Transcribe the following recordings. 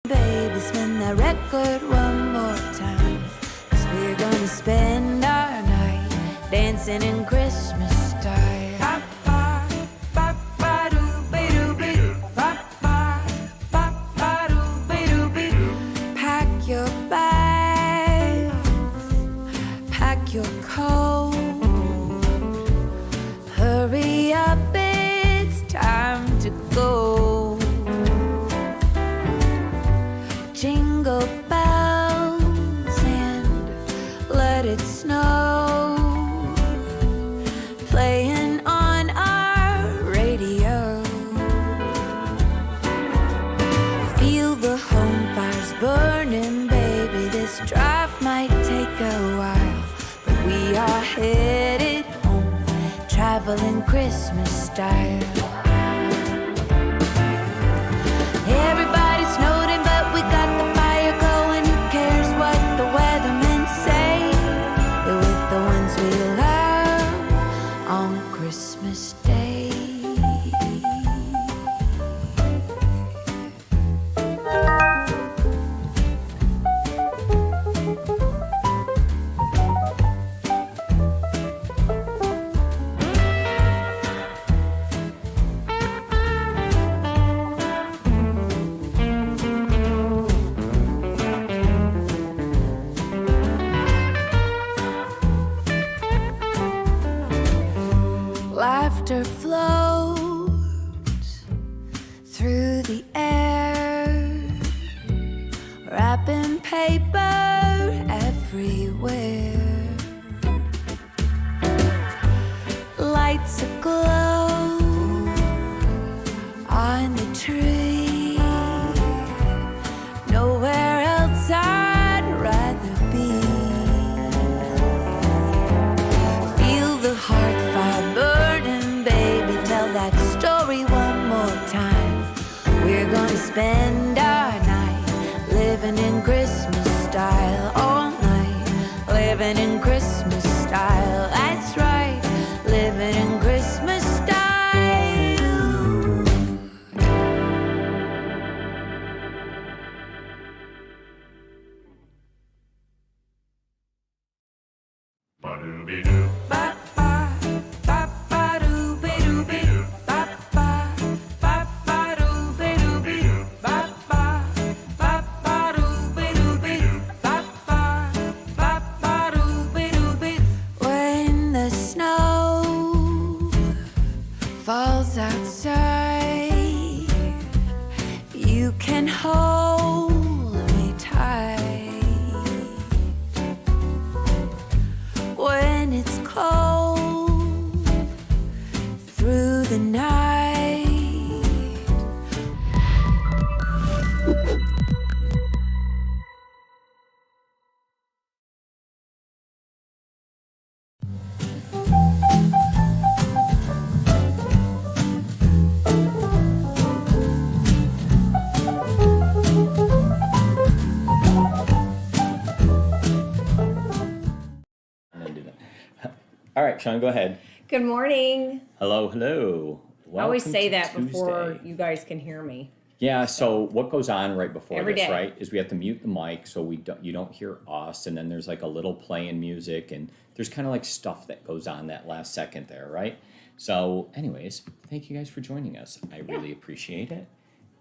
baby, spin that record one more time. 'Cause we're gonna spend our night dancing in Christmas style. Pack your bags, pack your coat. Hurry up, it's time to go. Jingle bells and let it snow, playing on our radio. Feel the home fires burning, baby. This drive might take a while, but we are headed home, traveling Christmas style. Everybody's snowed, but we got the fire going. Who cares what the weathermen say? We're with the ones we love on Christmas Day. Laughter floats through the air, wrapping paper everywhere. Lights aglow on the tree. Nowhere else I'd rather be. Feel the heart fire burning, baby. Tell that story one more time. We're gonna spend our night living in Christmas style all night. Living in Christmas style, that's right. Living in Christmas style. Ba-doo-be-doo. When the snow falls outside, you can hold me tight. When it's cold through the night. All right, Shana, go ahead. Good morning. Hello, hello. I always Welcome say to that before Tuesday. you guys can hear me. Yeah, so what goes on right before Every this, day. right, is we have to mute the mic so you don't hear us, and then there's like a little playing music, and there's kind of like stuff that goes on that last second there, right? So anyways, thank you guys for joining us. I really appreciate it.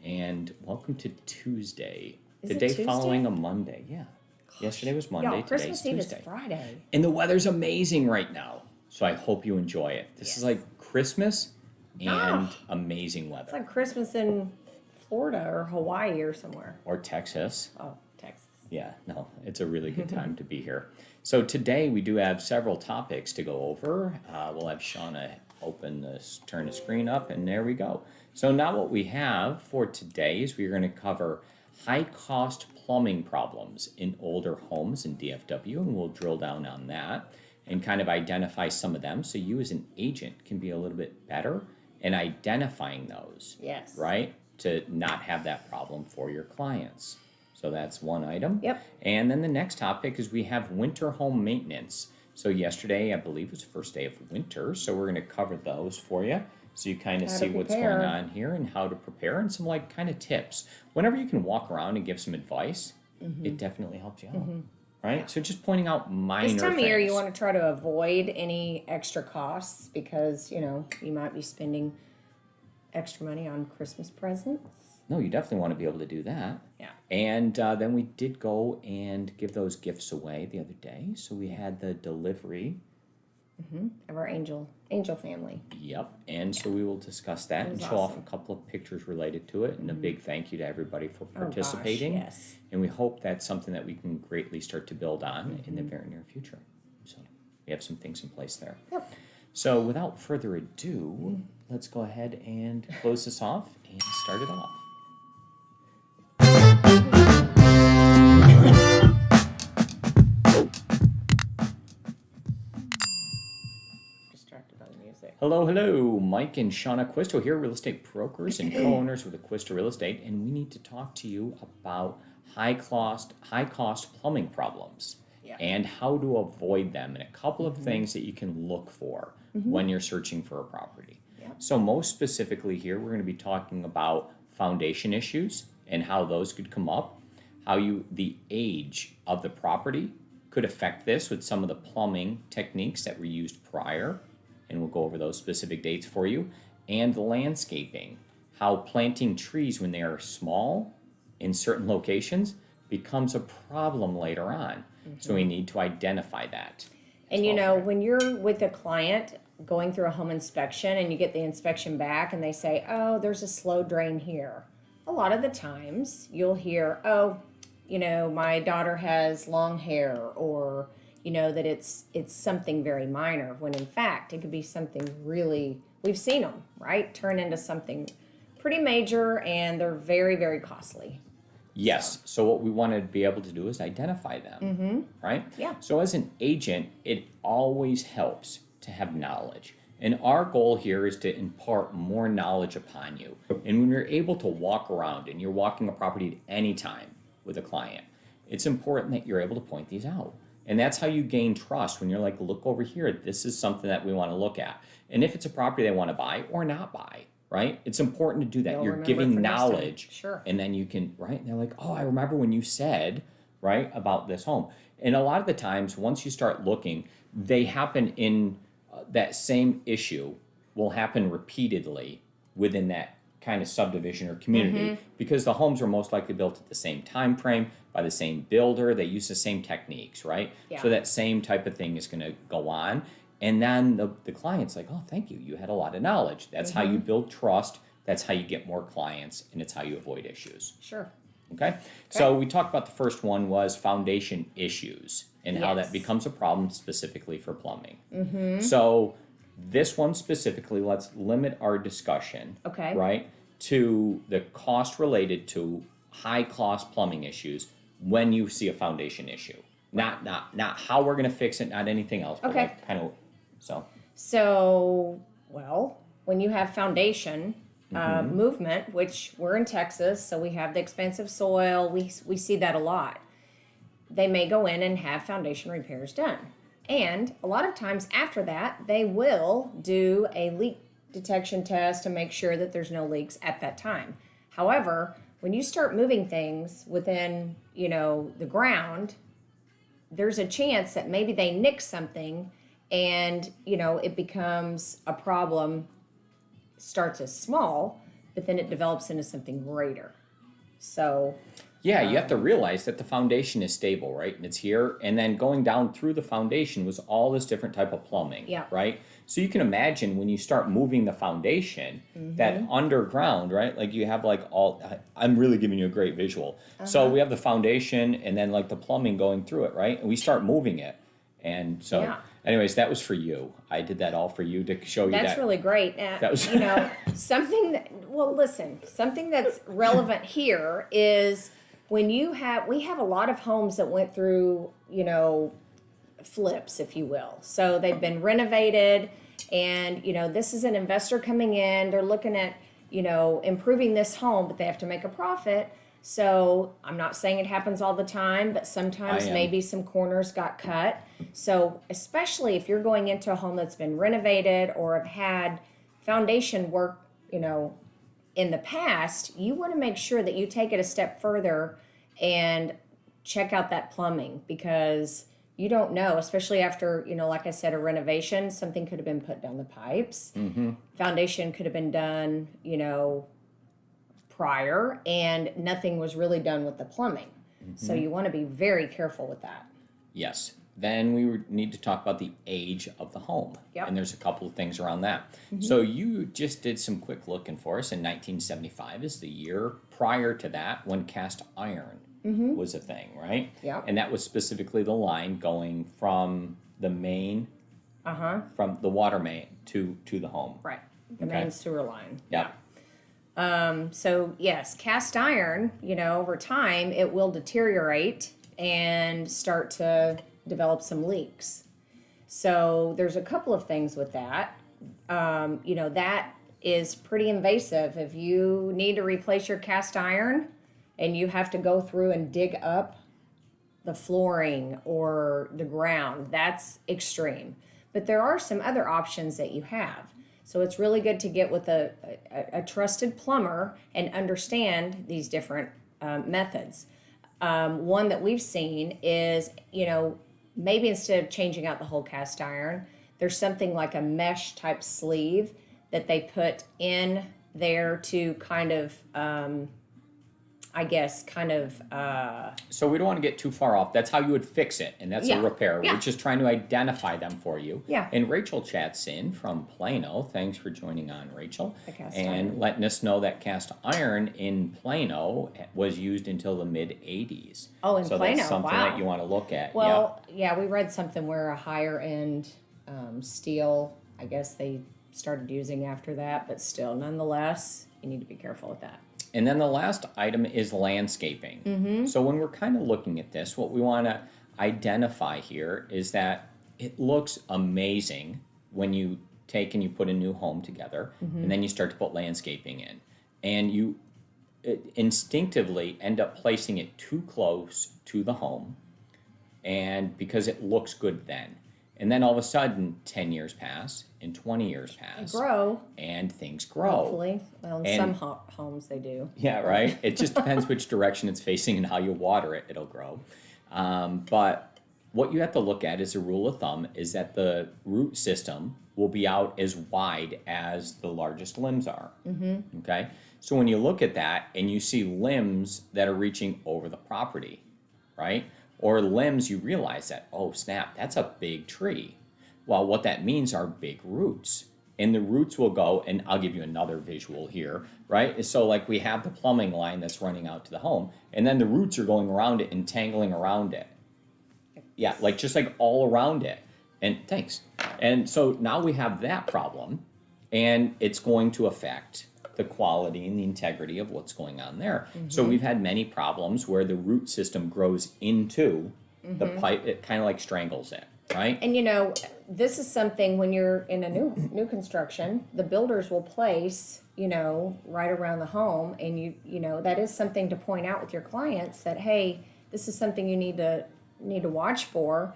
And welcome to Tuesday, Is the it day Tuesday? following a Monday. Yeah. Yesterday was Monday, Y'all, Christmas today's Eve Tuesday. is Friday. And the weather's amazing right now. So I hope you enjoy it. This is Yes. like Christmas and Ah. amazing weather. It's like Christmas in Florida or Hawaii or somewhere. Or Texas. Oh, Texas. Yeah, no, it's a really good time to be here. So today we do have several topics to go over. We'll have Shana turn the screen up, and there we go. So now what we have for today is we're going to cover high-cost plumbing problems in older homes in DFW, and we'll drill down on that and kind of identify some of them so you as an agent can be a little bit better in identifying those. Yes. Right? To not have that problem for your clients. So that's one item. Yep. And then the next topic is we have winter home maintenance. So yesterday, I believe, was the first day of winter, so we're going to cover those for you. So you kind of How to see what's prepare. going on here and how to prepare and some like kind of tips. Whenever you can walk around and give some advice, it definitely helps you out. Right? So just pointing out minor This time of things. year, you want to try to avoid any extra costs because, you might be spending extra money on Christmas presents. No, you definitely want to be able to do that. Yeah. And then we did go and give those gifts away the other day. So we had the delivery. Of our angel family. Yep. And so we will discuss that and was show off awesome. a couple of pictures related to it. And a big thank you to everybody for Oh, gosh, participating. yes. And we hope that's something that we can greatly start to build on in the very near future. So we have some things in place there. Yep. So without further ado, let's go ahead and close this off and start it off. Distracted by the music. Hello, hello. Mike and Shana Acquisto here, real estate brokers and co-owners with Acquisto Real Estate, and we need to talk to you about high cost plumbing problems and how to avoid them, and a couple of things that you can look for when you're searching for a property. So most specifically here, we're going to be talking about foundation issues and how those could come up, how the age of the property could affect this with some of the plumbing techniques that were used prior, and we'll go over those specific dates for you, and landscaping, how planting trees when they are small in certain locations becomes a problem later on. So we need to identify that. And when you're with a client going through a home inspection and you get the inspection back and they say, oh, there's a slow drain here. A lot of the times you'll hear, oh, my daughter has long hair, or, that it's something very minor, when in fact it could be something really, we've seen them, right, turn into something pretty major, and they're very, very costly. Yes. So what we want to be able to do is identify them, right? Yeah. So as an agent, it always helps to have knowledge. And our goal here is to impart more knowledge upon you. And when you're able to walk around and you're walking a property at any time with a client, it's important that you're able to point these out. And that's how you gain trust, when you're like, look over here, this is something that we want to look at. And if it's a property they want to buy or not buy, right? It's important to do that. They'll You're remember giving it for next time. knowledge. Sure. And then you can, right? And they're like, oh, I remember when you said, right, about this home. And a lot of the times, once you start looking, they happen in that same issue will happen repeatedly within that kind of subdivision or community, because the homes are most likely built at the same time frame by the same builder. They use the same techniques, right? Yeah. So that same type of thing is going to go on. And then the client's like, oh, thank you. You had a lot of knowledge. That's how you build trust. That's how you get more clients, and it's how you avoid issues. Sure. Okay? So we talked about the first one was foundation issues and how that Yes. becomes a problem specifically for plumbing. So this one specifically, let's limit our discussion, Okay. right, to the cost related to high cost plumbing issues when you see a foundation issue. Not how we're going to fix it, not anything else. But Okay. like kind of, So, well, when you have foundation movement, which we're in Texas, so we have the expensive soil, we see that a lot. They may go in and have foundation repairs done. And a lot of times after that, they will do a leak detection test to make sure that there's no leaks at that time. However, when you start moving things within, the ground, there's a chance that maybe they nick something and, it becomes a problem, starts as small, but then it develops into something greater. So, yeah, you have to realize that the foundation is stable, right? And it's here. And then going down through the foundation was all this different type of plumbing, Yeah. right? So you can imagine when you start moving the foundation, that underground, right? Like you have like I'm really giving you a great visual. So we have the foundation and then like the plumbing going through it, right? And we start moving it. And so, Yeah. anyways, that was for you. I did that all for you to show you that's that. really great. That was- Something that's relevant here is when we have a lot of homes that went through, flips, if you will. So they've been renovated, and, this is an investor coming in. They're looking at, improving this home, but they have to make a profit. So I'm not saying it happens all the time, but sometimes I am. maybe some corners got cut. So especially if you're going into a home that's been renovated or have had foundation work, in the past, you want to make sure that you take it a step further and check out that plumbing, because you don't know, especially after, like I said, a renovation, something could have been put down the pipes. Foundation could have been done, prior, and nothing was really done with the plumbing. So you want to be very careful with that. Yes. Then we need to talk about the age of the home. Yep. And there's a couple of things around that. So you just did some quick looking for us. In 1975 is the year prior to that when cast iron was a thing, right? Yep. And that was specifically the line going from the main, from the water main to the home. Right. The Okay. main sewer line. Yeah. So yes, cast iron, over time it will deteriorate and start to develop some leaks. So there's a couple of things with that. That is pretty invasive. If you need to replace your cast iron and you have to go through and dig up the flooring or the ground, that's extreme. But there are some other options that you have. So it's really good to get with a trusted plumber and understand these different methods. One that we've seen is, maybe instead of changing out the whole cast iron, there's something like a mesh type sleeve that they put in there to kind of, So we don't want to get too far off. That's how you would fix it, and that's Yeah. a repair. Yeah. We're just trying to identify them for you. Yeah. And Rachel chats in from Plano. Thanks for joining on, Rachel. The cast and iron. letting us know that cast iron in Plano was used until the mid-'80s. Oh, in so Plano, that's something wow. that you want to look at. Well, yeah, we read something where a higher end steel, I guess they started using after that, but still, nonetheless, you need to be careful with that. And then the last item is landscaping. So when we're kind of looking at this, what we want to identify here is that it looks amazing when you take and you put a new home together, and then you start to put landscaping in. And you instinctively end up placing it too close to the home, and because it looks good then. And then all of a sudden, 10 years pass, and 20 years pass. Grow, And things grow. hopefully. Well, in And- some homes they do. Yeah, right. It just depends which direction it's facing and how you water it. It'll grow. But what you have to look at as a rule of thumb is that the root system will be out as wide as the largest limbs are. Okay. So when you look at that and you see limbs that are reaching over the property, right? Or limbs, you realize that, oh snap, that's a big tree. Well, what that means are big roots. And the roots will go, and I'll give you another visual here, right? So like we have the plumbing line that's running out to the home, and then the roots are going around it and tangling around it. Yeah, like just like all around it. And thanks. And so now we have that problem, and it's going to affect the quality and the integrity of what's going on there. So we've had many problems where the root system grows into the pipe. It kind of like strangles it, right? And this is something when you're in a new construction, the builders will place, right around the home, and you that is something to point out with your clients that, hey, this is something you need to watch for.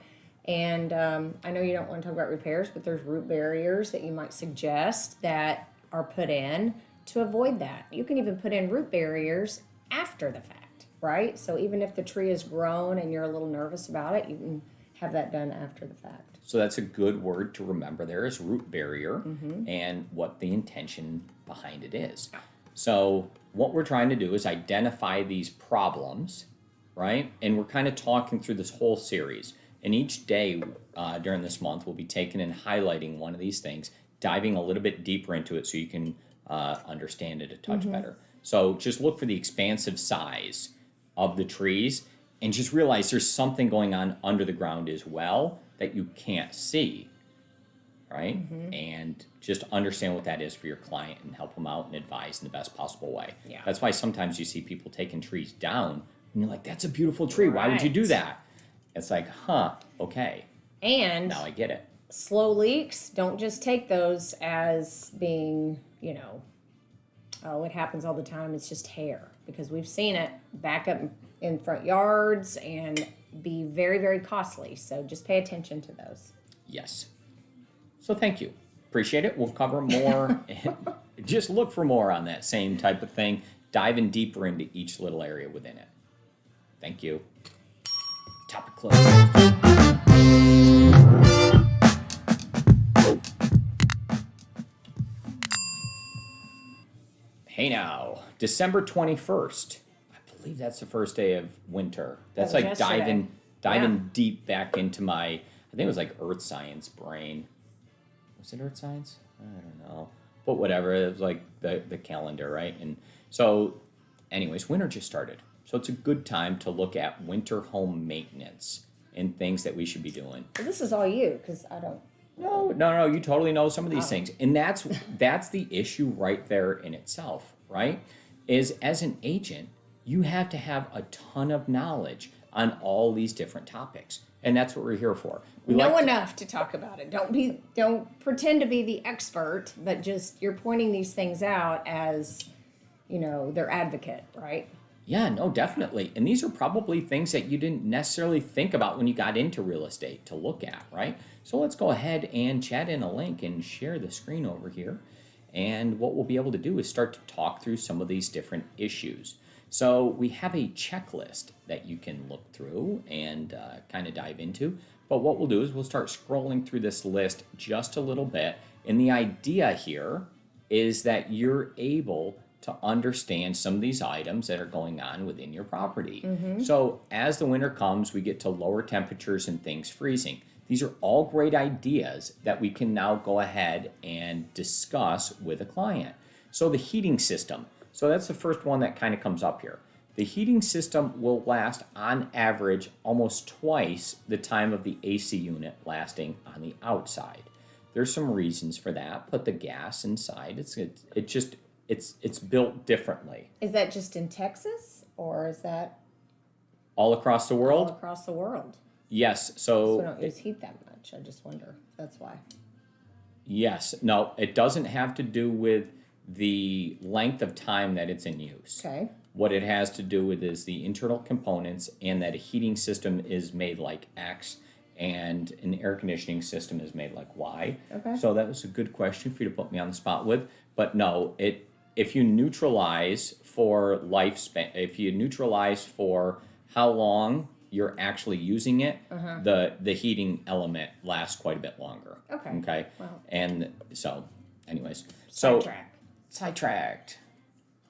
And I know you don't want to talk about repairs, but there's root barriers that you might suggest that are put in to avoid that. You can even put in root barriers after the fact, right? So even if the tree is grown and you're a little nervous about it, you can have that done after the fact. So that's a good word to remember there is root barrier and what the intention behind it is. So what we're trying to do is identify these problems, right? And we're kind of talking through this whole series. And each day during this month, we'll be taking and highlighting one of these things, diving a little bit deeper into it so you can understand it a touch better. So just look for the expansive size of the trees and just realize there's something going on under the ground as well that you can't see, right? And just understand what that is for your client and help them out and advise in the best possible way. Yeah. That's why sometimes you see people taking trees down and you're like, that's a beautiful tree. Why would you do Right. that? It's like, okay, And now I get it. slow leaks, don't just take those as being, oh, it happens all the time, it's just hair. Because we've seen it back up in front yards and be very, very costly. So just pay attention to those. Yes. So thank you. Appreciate it. We'll cover more. Just look for more on that same type of thing, diving deeper into each little area within it. Thank you. Topic closed. Hey now, December 21st. I believe that's the first day of winter. That's That was like yesterday. diving Yeah. deep back into my, I think it was like earth science brain. Was it earth science? I don't know. But whatever, it was like the calendar, right? And so, anyways, winter just started. So it's a good time to look at winter home maintenance and things that we should be doing. Well, this is all you, because I don't. No, you totally know some of these things. And that's the issue right there in itself, right? Is as an agent, you have to have a ton of knowledge on all these different topics. And that's what we're here for. We Know like to- enough to talk about it. Don't pretend to be the expert, but just you're pointing these things out as, their advocate, right? Yeah, no, definitely. And these are probably things that you didn't necessarily think about when you got into real estate to look at, right? So let's go ahead and chat in a link and share the screen over here. And what we'll be able to do is start to talk through some of these different issues. So we have a checklist that you can look through and kind of dive into. But what we'll do is we'll start scrolling through this list just a little bit. And the idea here is that you're able to understand some of these items that are going on within your property. So as the winter comes, we get to lower temperatures and things freezing. These are all great ideas that we can now go ahead and discuss with a client. So the heating system. So that's the first one that kind of comes up here. The heating system will last on average almost twice the time of the AC unit lasting on the outside. There's some reasons for that. Put the gas inside. It's built differently. Is that just in Texas, or is that All across the all world? across the world? Yes. So we So don't use heat that much. I just wonder if that's why. yes. No, it doesn't have to do with the length of time that it's in use. Okay. What it has to do with is the internal components, and that a heating system is made like X and an air conditioning system is made like Y. Okay. So that was a good question for you to put me on the spot with. But no, if you neutralize for lifespan, if you neutralize for how long you're actually using it, the heating element lasts quite a bit longer. Okay. Okay. Wow. And so, anyways, sidetracked.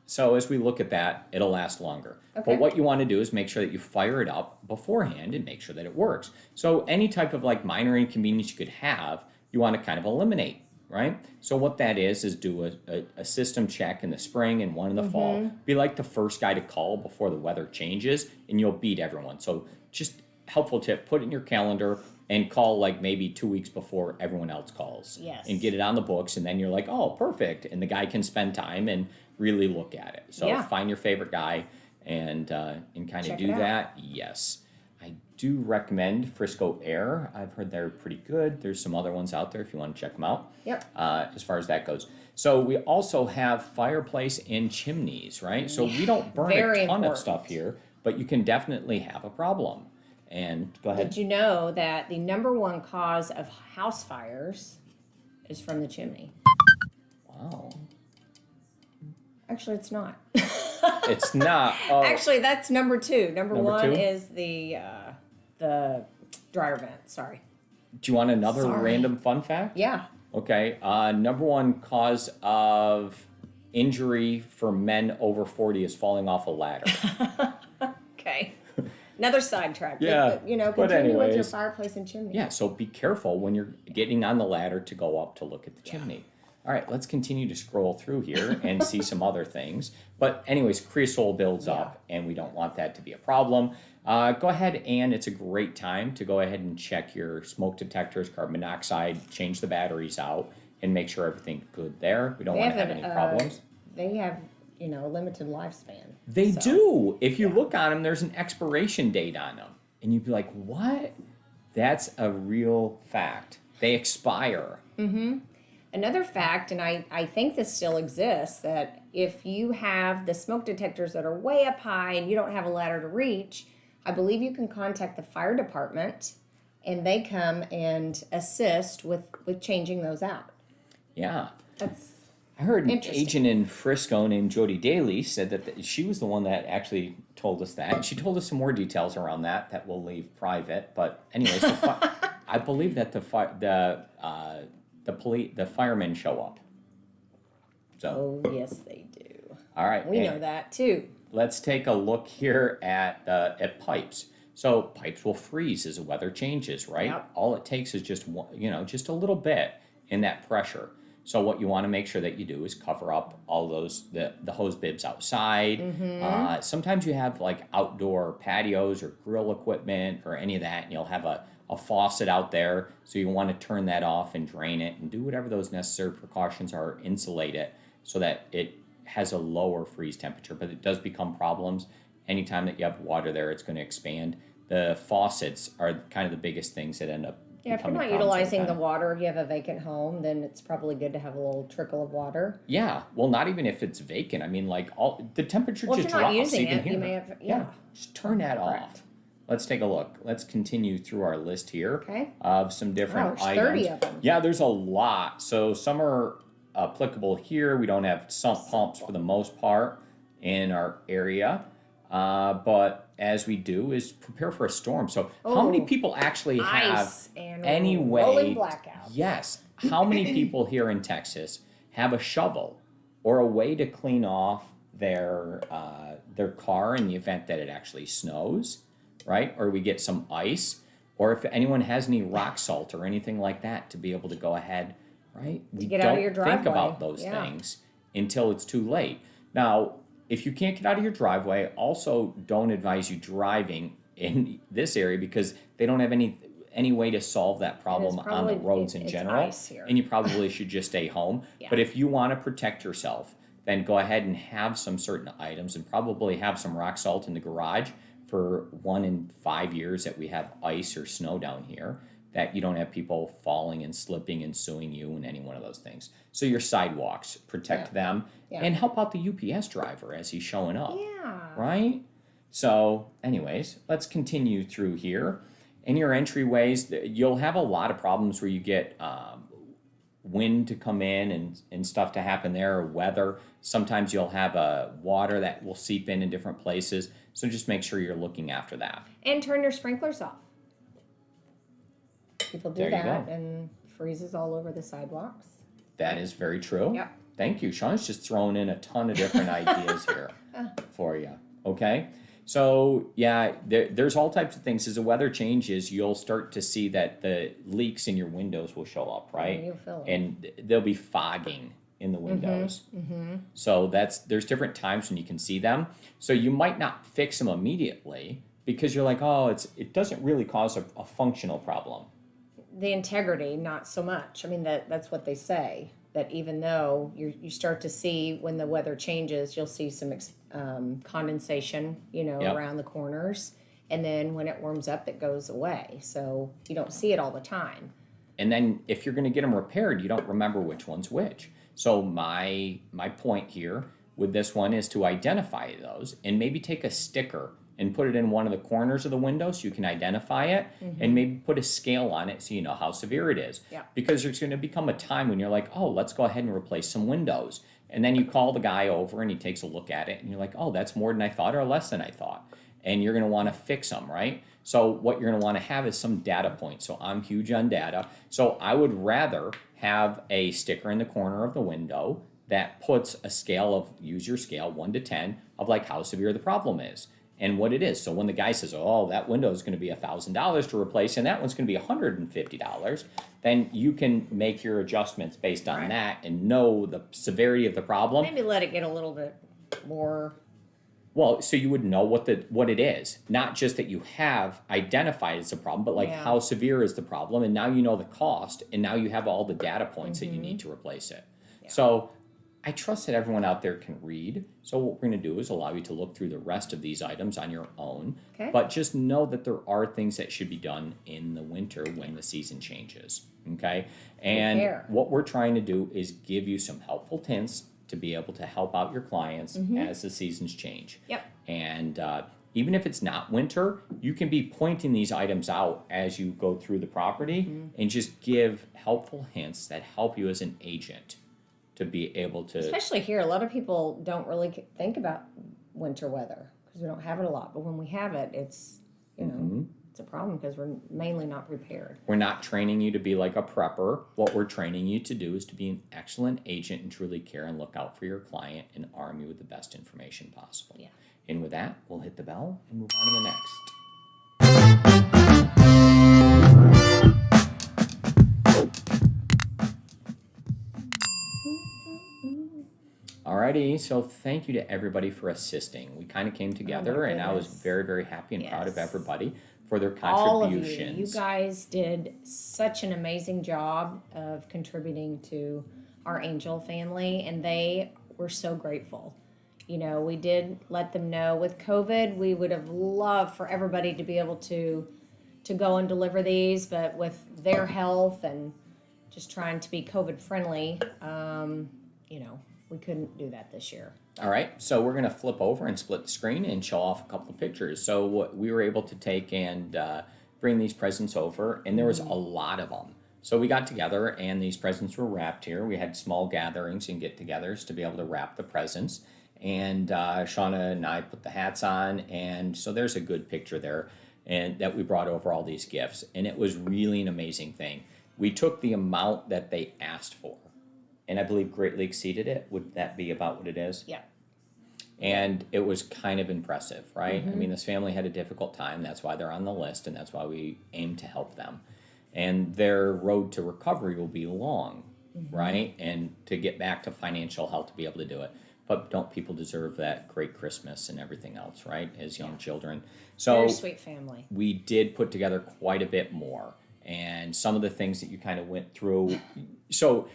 So as we look at that, it'll last longer. Okay. But what you want to do is make sure that you fire it up beforehand and make sure that it works. So any type of like minor inconvenience you could have, you want to kind of eliminate, right? So what that is do a system check in the spring and one in the fall. Be like the first guy to call before the weather changes, and you'll beat everyone. So just helpful tip, put it in your calendar and call like maybe 2 weeks before everyone else calls. Yes. And get it on the books, and then you're like, oh, perfect. And the guy can spend time and really look at it. So Yeah. find your favorite guy and kind of Check do it out. that. Yes. I do recommend Frisco Air. I've heard they're pretty good. There's some other ones out there if you want to check them out. Yep. As far as that goes. So we also have fireplace and chimneys, right? So we don't burn Very a ton of important. stuff here, but you can definitely have a problem. And go ahead. Did you know that the number one cause of house fires is from the chimney? Wow. Actually, it's not. It's not. Oh, Actually, that's number two. Number Number one two? is the dryer vent. Sorry. do you want another Sorry. random fun fact? Yeah. Okay. Number one cause of injury for men over 40 is falling off a ladder. Okay. Another sidetrack. Yeah, But, continue but with your anyways. fireplace and chimney. Yeah, so be careful when you're getting on the ladder to go up to look at the chimney. All right, let's continue to scroll through here and see some other things. But anyways, creosote builds up, and we don't want that to be a problem. Go ahead, and it's a great time to go ahead and check your smoke detectors, carbon monoxide, change the batteries out, and make sure everything's good there. We don't want to have any problems. They have, a limited lifespan. They So, do. If you look on them, there's an expiration date on them. And you'd be like, what? That's a real fact. They expire. Another fact, and I think this still exists, that if you have the smoke detectors that are way up high and you don't have a ladder to reach, I believe you can contact the fire department and they come and assist with changing those out. Yeah. That's I heard an interesting. agent in Frisco named Jody Daly said that she was the one that actually told us that. And she told us some more details around that we'll leave private. But anyways, I believe that the firemen show up. So, Oh, yes, they do. all right. We know and that too. Let's take a look here at pipes. So pipes will freeze as the weather changes, right? Yep. All it takes is just just a little bit in that pressure. So what you want to make sure that you do is cover up all those the hose bibs outside. Sometimes you have like outdoor patios or grill equipment or any of that, and you'll have a faucet out there. So you want to turn that off and drain it and do whatever those necessary precautions are, insulate it so that it has a lower freeze temperature, but it does become problems. Anytime that you have water there, it's going to expand. The faucets are kind of the biggest things that end up Yeah, if you're becoming not problems over utilizing the time. water, if you have a vacant home, then it's probably good to have a little trickle of water. Yeah, well, not even if it's vacant. I mean, like all the temperature Well, if just you're not drops. using can it, hear you may have, just turn that Correct. off. Let's take a look. Let's continue through our list here Okay. of some different Wow, there's items. 30 of them. Yeah, there's a lot. So some are applicable here. We don't have sump pumps for the most part in our area. But as we do is prepare for a storm. So how many Oh, people actually have Ice and any rolling way? blackouts. Yes. How many people here in Texas have a shovel or a way to clean off their car in the event that it actually snows, right? Or we get some ice, or if anyone has any rock salt or anything like that to be able to go ahead, right? We get out of your don't think about driveway. those Yeah. things until it's too late. Now, if you can't get out of your driveway, also don't advise you driving in this area because they don't have any way to solve that problem on the probably- roads in it's general. ice here. And you probably should just stay home. Yeah. But if you want to protect yourself, then go ahead and have some certain items and probably have some rock salt in the garage for 1 in 5 years that we have ice or snow down here, that you don't have people falling and slipping and suing you and any one of those things. So your sidewalks, protect them Yeah. and help out the UPS driver as he's showing up. Yeah. Right? So, anyways, let's continue through here. In your entryways, you'll have a lot of problems where you get wind to come in and stuff to happen there, or weather. Sometimes you'll have water that will seep in different places. So just make sure you're looking after that. And turn your sprinklers off. People do There you that go. and freezes all over the sidewalks. That is very true. Yep. Thank you. Sean's just throwing in a ton of different ideas here for you. Okay. So yeah, there's all types of things. As the weather changes, you'll start to see that the leaks in your windows will show up, right? You'll feel it. And there'll be fogging in the windows. So there's different times when you can see them. So you might not fix them immediately because you're like, oh, it doesn't really cause a functional problem. The integrity, not so much. I mean, that's what they say. That even though you start to see when the weather changes, you'll see some condensation, Yep. around the corners. And then when it warms up, it goes away. So you don't see it all the time. And then if you're going to get them repaired, you don't remember which one's which. So my point here with this one is to identify those and maybe take a sticker and put it in one of the corners of the window so you can identify it, and maybe put a scale on it so you know how severe it is. Yeah. Because there's going to become a time when you're like, oh, let's go ahead and replace some windows. And then you call the guy over and he takes a look at it and you're like, oh, that's more than I thought or less than I thought. And you're going to want to fix them, right? So what you're going to want to have is some data points. So I'm huge on data. So I would rather have a sticker in the corner of the window that puts a scale of, use your scale, 1 to 10, of like how severe the problem is and what it is. So when the guy says, oh, that window is going to be $1,000 to replace and that one's going to be $150, then you can make your adjustments based on Right. that and know the severity of the problem. Maybe let it get a little bit more. Well, so you would know what it is, not just that you have identified as a problem, but like Yeah. how severe is the problem, and now you know the cost, and now you have all the data points that you need to replace it. So I trust that everyone out there can read. So what we're going to do is allow you to look through the rest of these items on your own, Okay. but just know that there are things that should be done in the winter when the season changes. Okay, and Prepare. what we're trying to do is give you some helpful hints to be able to help out your clients as the seasons change. Yep. And even if it's not winter, you can be pointing these items out as you go through the property and just give helpful hints that help you as an agent to be able to. Especially here, a lot of people don't really think about winter weather because we don't have it a lot. But when we have it, it's, you know, it's a problem because we're mainly not prepared. We're not training you to be like a prepper. What we're training you to do is to be an excellent agent and truly care and look out for your client and arm you with the best information possible. Yeah. And with that, we'll hit the bell and move on to the next. Alrighty, so thank you to everybody for assisting. We kind of came together, and I was very, very happy and proud of Yes. everybody for their All of you, contributions. you guys did such an amazing job of contributing to our angel family, and they were so grateful. You know, we did let them know with COVID, we would have loved for everybody to be able to go and deliver these, but with their health and just trying to be COVID friendly, you know, we couldn't do that this year. All right, so we're going to flip over and split the screen and show off a couple of pictures. So what we were able to take and bring these presents over, and there was a lot of them. So we got together, and these presents were wrapped here. We had small gatherings and get-togethers to be able to wrap the presents. And Shana and I put the hats on, and so there's a good picture there, and that we brought over all these gifts. And it was really an amazing thing. We took the amount that they asked for, and I believe greatly exceeded it. Would that be about what it is? Yeah. And it was kind of impressive, right? I mean, this family had a difficult time. That's why they're on the list, and that's why we aim to help them. And their road to recovery will be long, right? And to get back to financial health to be able to do it. But don't people deserve that great Christmas and everything else, right? As young children. So Very sweet family. we did put together quite a bit more. And some of the things that you kind of went through. So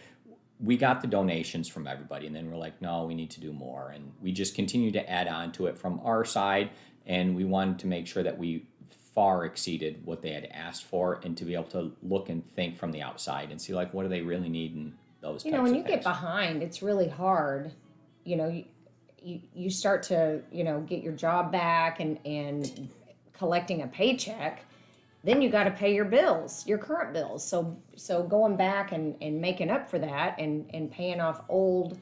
we got the donations from everybody, and then we're like, no, we need to do more. And we just continue to add on to it from our side, and we wanted to make sure that we far exceeded what they had asked for, and to be able to look and think from the outside and see, like, what do they really need in those You types know, when of you things. get behind, it's really hard. You know, you start to, you know, get your job back and collecting a paycheck. Then you got to pay your bills, your current bills. So going back and making up for that and paying off old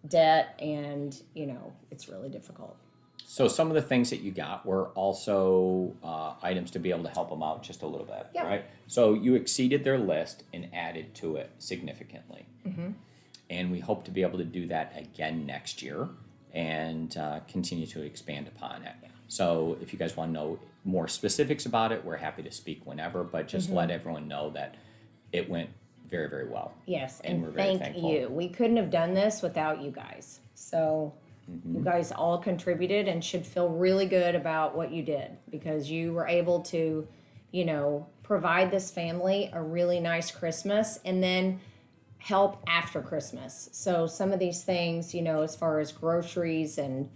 debt, and, you know, it's really difficult. So some of the things that you got were also items to be able to help them out just a little bit, Yeah. right? So you exceeded their list and added to it significantly. And we hope to be able to do that again next year and continue to expand upon it. So if you guys want to know more specifics about it, we're happy to speak whenever, but just let everyone know that it went very, very well. Yes, And and we're very thank thankful. you. We couldn't have done this without you guys. So you guys all contributed and should feel really good about what you did, because you were able to, you know, provide this family a really nice Christmas and then help after Christmas. So some of these things, you know, as far as groceries and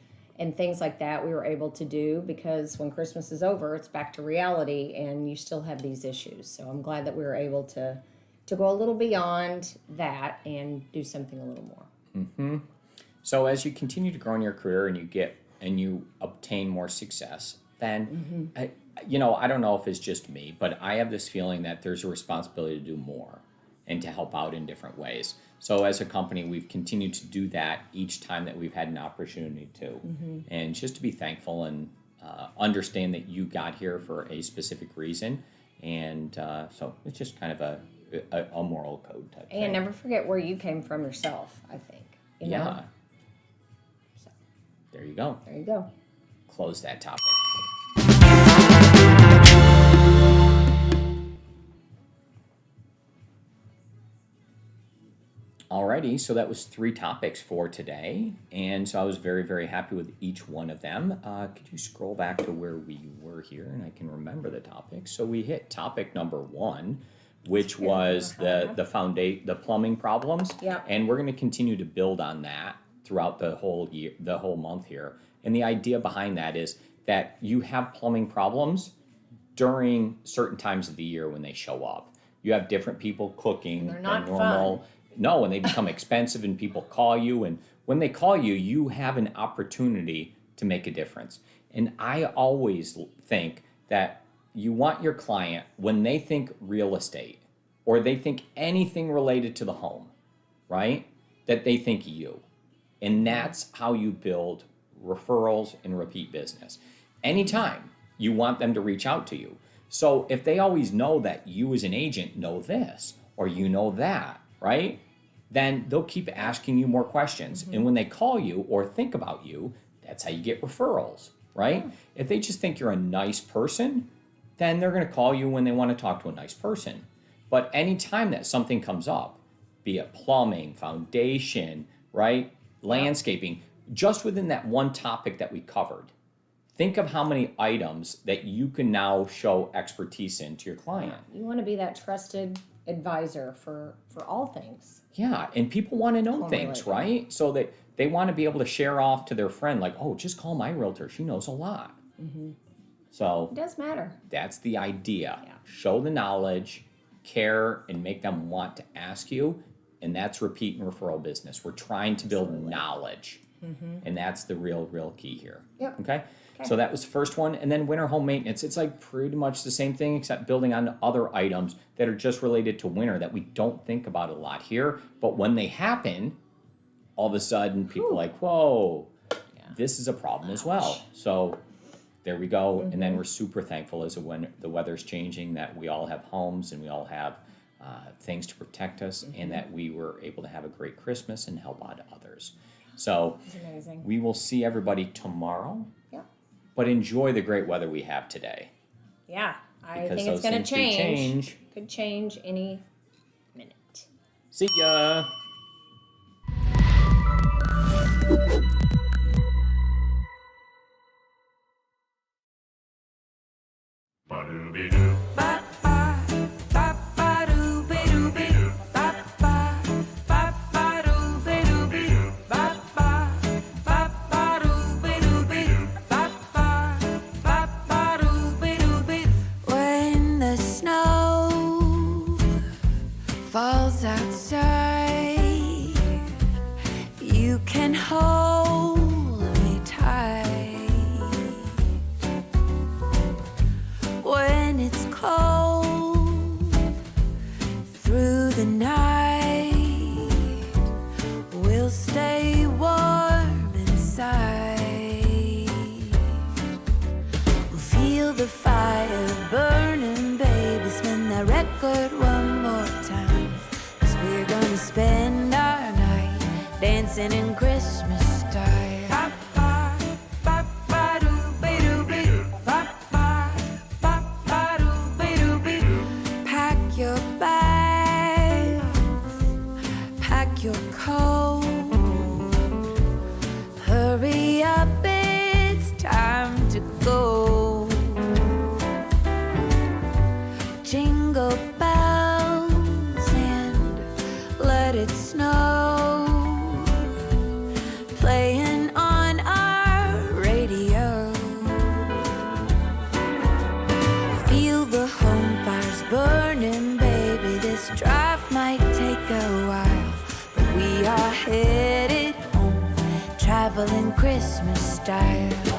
things like that, we were able to do, because when Christmas is over, it's back to reality and you still have these issues. So I'm glad that we were able to go a little beyond that and do something a little more. So as you continue to grow in your career and you obtain more success, then I don't know if it's just me, but I have this feeling that there's a responsibility to do more and to help out in different ways. So as a company, we've continued to do that each time that we've had an opportunity to, and just to be thankful and understand that you got here for a specific reason, and so it's just kind of a moral code type And thing. never forget where you came from yourself, I think. You know? Yeah. So, There you go. there you go. Close that topic. Alrighty, so that was 3 topics for today, and so I was very, very happy with each one of them. Could you scroll back to where we were here, and I can remember the topics? So we hit topic number 1, which was the plumbing problems, Yep. and we're going to continue to build on that throughout the whole year, the whole month here. And the idea behind that is that you have plumbing problems during certain times of the year when they show up. You have different people cooking They're not than normal. fun. No, and they become expensive, and people call you, and when they call you, you have an opportunity to make a difference. And I always think that you want your client, when they think real estate or they think anything related to the home, right, that they think you. And that's how you build referrals and repeat business. Anytime you want them to reach out to you. So if they always know that you as an agent know this or you know that, right, then they'll keep asking you more questions. And when they call you or think about you, that's how you get referrals, right? If they just think you're a nice person, then they're going to call you when they want to talk to a nice person. But anytime that something comes up, be it plumbing, foundation, right, landscaping, just within that one topic that we covered, think of how many items that you can now show expertise in to your client. You want to be that trusted advisor for all things. Yeah, and people want to know Totally things, like right? So that they want to be able to share off to their friend, like, oh, just call my realtor. She knows a lot. So It does matter. that's the idea. Yeah. Show the knowledge, care, and make them want to ask you. And that's repeat and referral business. We're trying to build knowledge. And that's the real key here. Yep. Okay? So that was the first one. And then winter home maintenance. It's like pretty much the same thing, except building on other items that are just related to winter that we don't think about a lot here. But when they happen, all of a sudden people are like, whoa, this is a problem as well. So there we go. And then we're super thankful as when the weather's changing that we all have homes and we all have things to protect us and that we were able to have a great Christmas and help out others. So It's amazing. we will see everybody tomorrow, Yeah. but enjoy the great weather we have today. Yeah. I Because think it's those going things to do change. change. Could change any minute. See ya. Ba-doobie-doo. When the snow falls outside, you can hold me tight. When it's cold through the night, we'll stay warm inside. We'll feel the fire burning, baby. Spin that record one more time. 'Cause we're gonna spend our night dancing in Christmas style. Pack your bags, pack your coat. Hurry up, it's time to go. Jingle bells and let it snow, playing on our radio. Feel the home fires burning, baby. This drive might take a while, but we are headed home, traveling Christmas style.